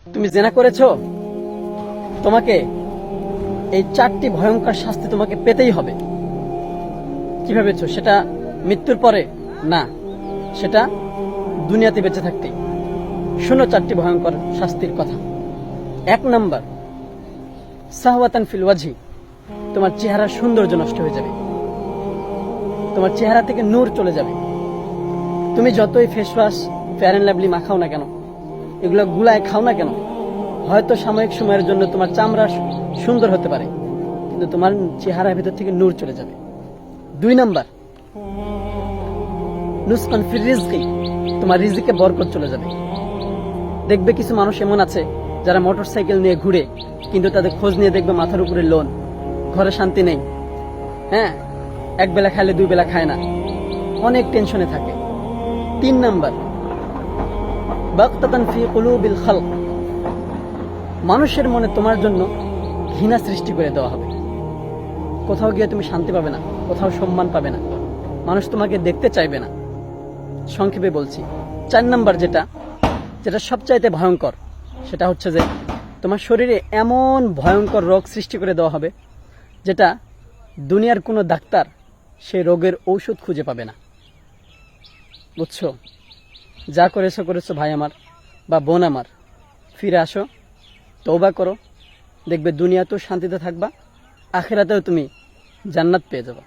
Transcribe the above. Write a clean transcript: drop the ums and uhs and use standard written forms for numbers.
তুমি জেনা করেছো, তোমাকে এই 4টি ভয়ঙ্কর শাস্তি তোমাকে পেতেই হবে। কি ভেবেছো সেটা মৃত্যুর পরে? না, সেটা দুনিয়াতে বেঁচে থাকতেই। শোনো 4টি ভয়ঙ্কর শাস্তির কথা। 1 নাম্বার, সাহওয়াতান ফিল ওয়াজহি, তোমার চেহারার সৌন্দর্য নষ্ট হয়ে যাবে, তোমার চেহারা থেকে নূর চলে যাবে। তুমি যতই face wash, Fair and Lovely মাখাও না কেন, এগুলো গুলায় খাও না কেন, হয়তো সাময়িক সময়ের জন্য তোমার চামড়া সুন্দর হতে পারে, কিন্তু তোমার চেহারার ভিতর থেকে নূর চলে যাবে। 2 নাম্বার, নুসকান ফির রিজকি, তোমার রিজিকে বরকত চলে যাবে। দেখবে কিছু মানুষ এমন আছে যারা মোটরসাইকেল নিয়ে ঘুরে, কিন্তু তাদের খোঁজ নিয়ে দেখবে মাথার উপরে লোন, ঘরে শান্তি নেই, হ্যাঁ, 1 বেলা খাইলে 2 বেলা খায় না, অনেক টেনশনে থাকে। 3 নাম্বার, বাগতাতান ফি কুলুবিল খালক, মানুষের মনে তোমার জন্য ঘৃণা সৃষ্টি করে দেওয়া হবে। কোথাও গিয়ে তুমি শান্তি পাবে না, কোথাও সম্মান পাবে না, মানুষ তোমাকে দেখতে চাইবে না। সংক্ষেপে বলছি, 4 নাম্বার যেটা সবচাইতে ভয়ঙ্কর, সেটা হচ্ছে যে তোমার শরীরে এমন ভয়ঙ্কর রোগ সৃষ্টি করে দেওয়া হবে যেটা দুনিয়ার কোনো ডাক্তার সেই রোগের ঔষধ খুঁজে পাবে না। বুঝছো? যা করেছো ভাই আমার বা বোন আমার, ফিরে আসো, তওবা করো, দেখবে দুনিয়াতেও শান্তিতে থাকবা, আখিরাতেও তুমি জান্নাত পেয়ে যাবা।